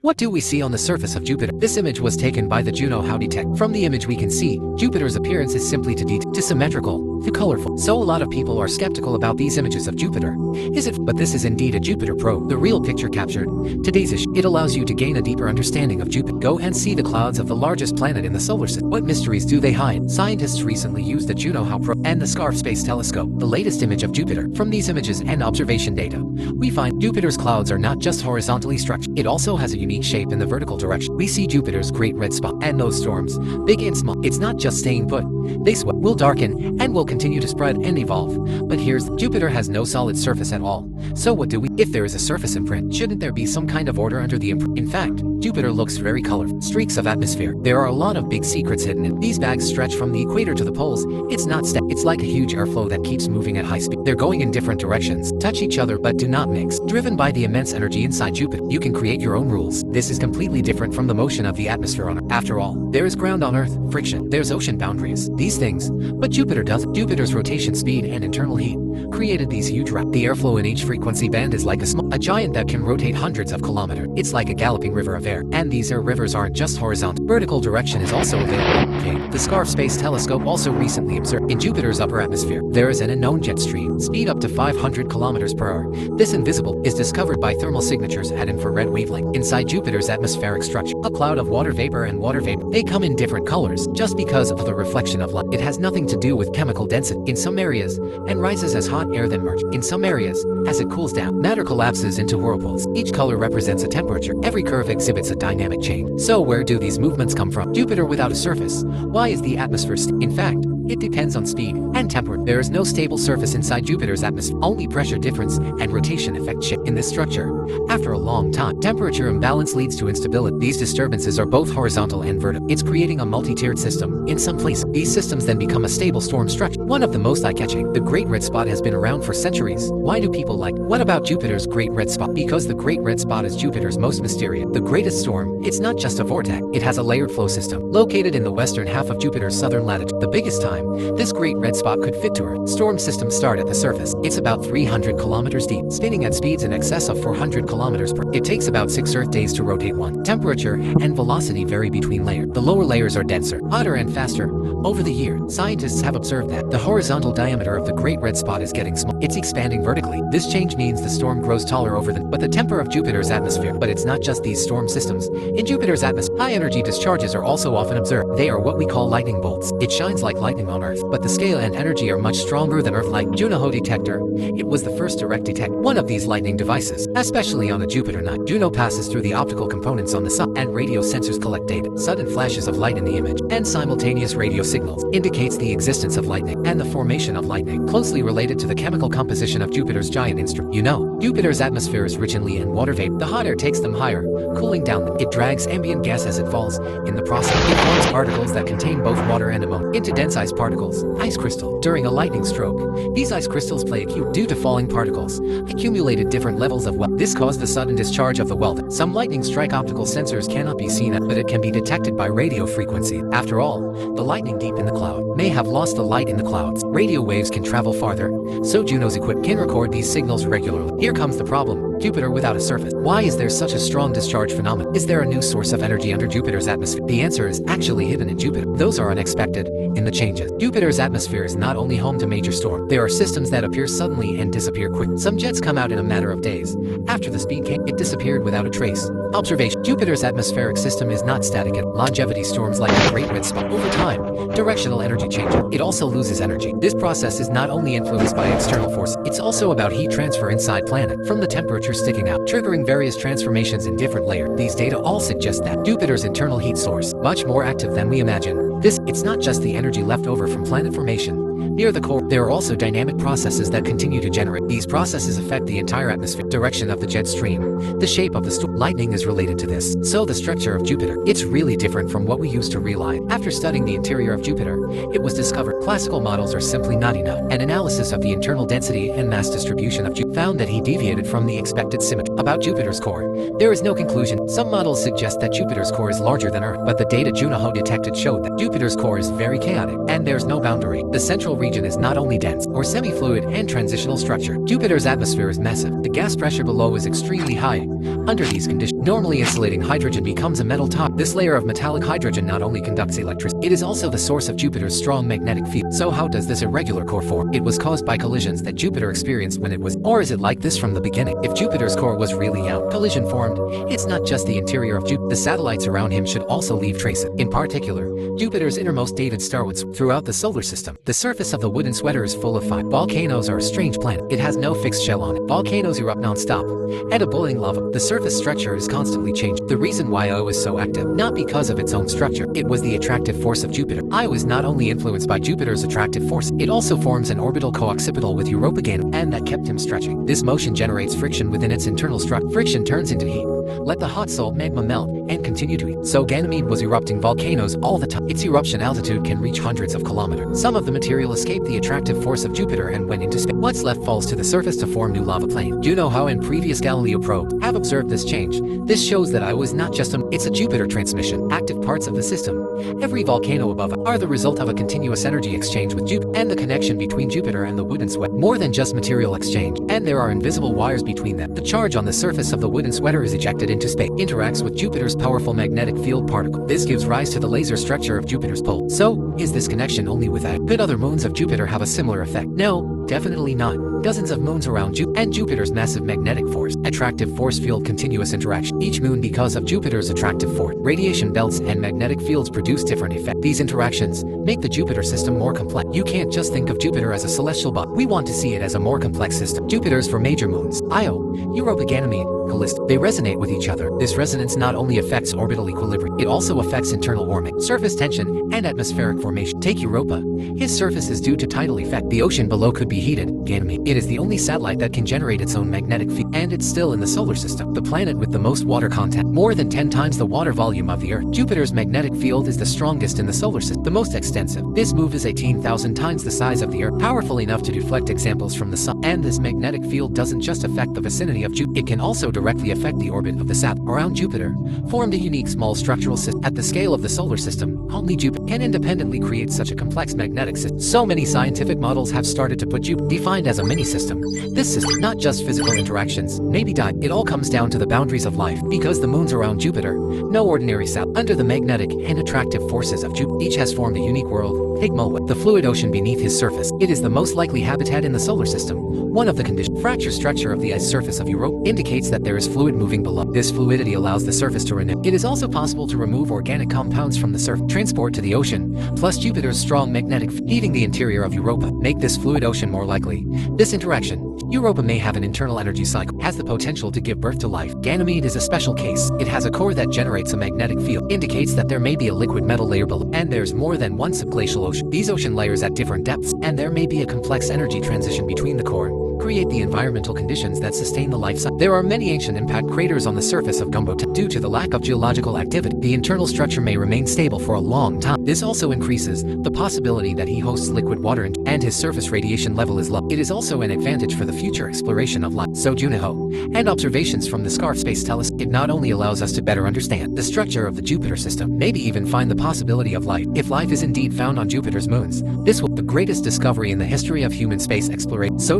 What do we see on the surface of Jupiter? This image was taken by the Juno Howdy Tech. From the image we can see, Jupiter's appearance is simply too symmetrical, too colorful. So a lot of people are skeptical about these images of Jupiter. Is it? But this is indeed a Jupiter probe. The real picture captured. Today's issue. It allows you to gain a deeper understanding of Jupiter. Go and see the clouds of the largest planet in the solar system. What mysteries do they hide? Scientists recently used the Juno Howdy probe and the SCARF Space Telescope, the latest image of Jupiter. From these images and observation data, we find Jupiter's clouds are not just horizontally structured. It also has a unique shape in the vertical direction. We see Jupiter's great red spot and those storms, big and small. It's not just staying put. They will darken and will continue to spread and evolve. But here's Jupiter has no solid surface at all. So what do we? If there is a surface imprint, shouldn't there be some kind of order under the imprint? In fact, Jupiter looks very colorful. Streaks of atmosphere. There are a lot of big secrets hidden in. These bags stretch from the equator to the poles. It's not static. It's like a huge airflow that keeps moving at high speed. They're going in different directions, touch each other but do not mix. Driven by the immense energy inside Jupiter, you can create your own rules. This is completely different from the motion of the atmosphere on Earth. After all, there is ground on Earth, friction, there's ocean boundaries, these things. But Jupiter doesn't. Jupiter's rotation speed and internal heat created these huge The airflow in each frequency band is like a giant that can rotate hundreds of kilometers. It's like a galloping river of air. And these air rivers aren't just horizontal. Vertical direction is also available. The SCARF Space Telescope also recently observed in Jupiter's upper atmosphere, there is an unknown jet stream, speed up to 500 kilometers per hour. This invisible is discovered by thermal signatures at infrared wavelength. Inside Jupiter's atmospheric structure, a cloud of water vapor and water vapor. They come in different colors just because of the reflection of light. It has nothing to do with chemical density in some areas and rises as hot air then merges. In some areas, as it cools down, matter collapses into whirlpools. Each color represents a temperature. Every curve exhibits a dynamic change. So where do these movements come from? Jupiter without a surface. Why is the atmosphere in fact, it depends on speed and temperature. There is no stable surface inside Jupiter's atmosphere. Only pressure difference and rotation effect shift in this structure. After a long time, temperature imbalance leads to instability. These disturbances are both horizontal and vertical. It's creating a multi-tiered system. In some places, these systems then become a stable storm structure. One of the most eye-catching, the Great Red Spot has been around for centuries. Why do people like? What about Jupiter's Great Red Spot? Because the Great Red Spot is Jupiter's most mysterious. The greatest storm, it's not just a vortex. It has a layered flow system. Located in the western half of Jupiter's southern latitude, the biggest time this great red spot could fit to Earth. Storm systems start at the surface. It's about 300 kilometers deep, spinning at speeds in excess of 400 kilometers per. It takes about 6 Earth days to rotate one. Temperature and velocity vary between layers. The lower layers are denser, hotter and faster. Over the year, scientists have observed that the horizontal diameter of the Great Red Spot is getting small. It's expanding vertically. This change means the storm grows taller over the temper of Jupiter's atmosphere. But it's not just these storm systems. In Jupiter's atmosphere, high energy discharges are also often observed. They are what we call lightning bolts. It shines like lightning on Earth, but the scale and energy are much stronger than Earth-like. Juno Howdy detector. It was the first direct detect one of these lightning devices, especially on a Jupiter night. Juno passes through the optical components on the sun, and radio sensors collect data. Sudden flashes of light in the image and simultaneous radio signals indicates the existence of lightning and the formation of lightning, closely related to the chemical composition of Jupiter's giant instrument. Jupiter's atmosphere is rich in light and water vapor. The hot air takes them higher, cooling down. It drags ambient gas as it falls. In the process, it forms particles that contain both water and ammonia into dense ice particles. Ice crystal. During a lightning stroke, these ice crystals play due to falling particles, accumulated different levels of wealth. This caused the sudden discharge of the wealth. Some lightning strike optical sensors cannot be seen but it can be detected by radio frequency. After all, the lightning deep in the cloud may have lost the light in the clouds. Radio waves can travel farther, so Juno's equipment can record these signals regularly. Here comes the problem. Jupiter without a surface. Why is there such a strong discharge phenomenon? Is there a new source of energy under Jupiter's atmosphere? The answer is actually hidden in Jupiter. Those are unexpected in the changes. Jupiter's atmosphere is not only home to major storms. There are systems that appear suddenly and disappear quickly. Some jets come out in a matter of days. After the speed came, it disappeared without a trace. Observation. Jupiter's atmospheric system is not static at longevity storms like the Great Red Spot. Over time, directional energy changes. It also loses energy. This process is not only influenced by external forces, it's also about heat transfer inside planet from the temperature sticking out, triggering various transformations in different layers. These data all suggest that Jupiter's internal heat source, much more active than we imagine. It's not just the energy left over from planet formation. Near the core, there are also dynamic processes that continue to generate. These processes affect the entire atmosphere, direction of the jet stream, the shape of the storm. Lightning is related to this. So the structure of Jupiter, it's really different from what we used to realize. After studying the interior of Jupiter, it was discovered classical models are simply not enough. An analysis of the internal density and mass distribution of Jupiter found that he deviated from the expected symmetry. About Jupiter's core, there is no conclusion. Some models suggest that Jupiter's core is larger than Earth, but the data Juno Howdy detected showed that Jupiter's core is very chaotic, and there's no boundary. The central region is not only dense, or semi-fluid and transitional structure. Jupiter's atmosphere is massive. The gas pressure below is extremely high. Under these conditions, normally insulating hydrogen becomes a metal top. This layer of metallic hydrogen not only conducts electricity, it is also the source of Jupiter's strong magnetic field. So how does this irregular core form? It was caused by collisions that Jupiter experienced when it was, or is it like this from the beginning? If Jupiter's core was really out, collision formed, it's not just the interior of Jupiter. The satellites around him should also leave traces. In particular, Jupiter's innermost David star would sweep throughout the solar system. The surface of the wooden sweater is full of fire. Volcanoes are a strange planet. It has no fixed shell on it. Volcanoes erupt non-stop, and a boiling lava. The surface structure is constantly changed. The reason why Io is so active, not because of its own structure, it was the attractive force of Jupiter. Io is not only influenced by Jupiter's attractive force, it also forms an orbital co-occipital with Europa Ganymede, and that kept him stretching. This motion generates friction within its internal structure. Friction turns into heat. Let the hot salt magma melt and continue to heat. So Ganymede was erupting volcanoes all the time. Its eruption altitude can reach hundreds of kilometers. Some of the material escaped the attractive force of Jupiter and went into space. What's left falls to the surface to form new lava plain. Juno, how in previous Galileo probes have observed this change. This shows that Io is not just it's a Jupiter transmission. Active parts of the system, every volcano above it, are the result of a continuous energy exchange with Jupiter and the connection between Jupiter and the wooden sweater. More than just material exchange, and there are invisible wires between them. The charge on the surface of the wooden sweater is ejected into space, interacts with Jupiter's powerful magnetic field particle. This gives rise to the laser structure of Jupiter's pole. So, is this connection only with Io? Could other moons of Jupiter have a similar effect? No, definitely not. Dozens of moons around Jupiter and Jupiter's massive magnetic force, attractive force field continuous interaction. Each moon, because of Jupiter's attractive force, radiation belts and magnetic fields produce different effects. These interactions make the Jupiter system more complex. You can't just think of Jupiter as a celestial body. We want to see it as a more complex system. Jupiter's for major moons, Io, Europa Ganymede, Callisto. They resonate with each other. This resonance not only affects orbital equilibrium, it also affects internal warming, surface tension, and atmospheric formation. Take Europa. His surface is due to tidal effect. The ocean below could be heated. Ganymede. It is the only satellite that can generate its own magnetic field, and it's still in the solar system. The planet with the most water content, more than 10 times the water volume of the Earth. Jupiter's magnetic field is the strongest in the solar system, the most extensive. This move is 18,000 times the size of the Earth, powerful enough to deflect examples from the sun. And this magnetic field doesn't just affect the vicinity of Jupiter, it can also directly affect the orbit of the satellite around Jupiter, formed a unique small structural system. At the scale of the solar system, only Jupiter can independently create such a complex magnetic system. So many scientific models have started to put Jupiter defined as a mini-system. This system, not just physical interactions, maybe it all comes down to the boundaries of life. Because the moons around Jupiter, no ordinary satellite, under the magnetic and attractive forces of Jupiter, each has formed a unique world. Take Mulwa, the fluid ocean beneath his surface. It is the most likely habitat in the solar system. One of the conditions, fracture structure of the ice surface of Europa, indicates that there is fluid moving below. This fluidity allows the surface to renew. It is also possible to remove organic compounds from the surface, transport to the ocean, plus Jupiter's strong magnetic field, heating the interior of Europa, make this fluid ocean more likely. This interaction, Europa may have an internal energy cycle, has the potential to give birth to life. Ganymede is a special case. It has a core that generates a magnetic field, indicates that there may be a liquid metal layer below, and there's more than one subglacial ocean. These ocean layers at different depths, and there may be a complex energy transition between the core, create the environmental conditions that sustain the life cycle. There are many ancient impact craters on the surface of Gumbo. Due to the lack of geological activity, the internal structure may remain stable for a long time. This also increases the possibility that he hosts liquid water and his surface radiation level is low. It is also an advantage for the future exploration of life. So Juno and observations from the SCARF Space Telescope, it not only allows us to better understand the structure of the Jupiter system, maybe even find the possibility of life. If life is indeed found on Jupiter's moons, this will be the greatest discovery in the history of human space exploration. So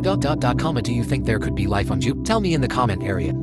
comment, do you think there could be life on Jupiter? Tell me in the comment area.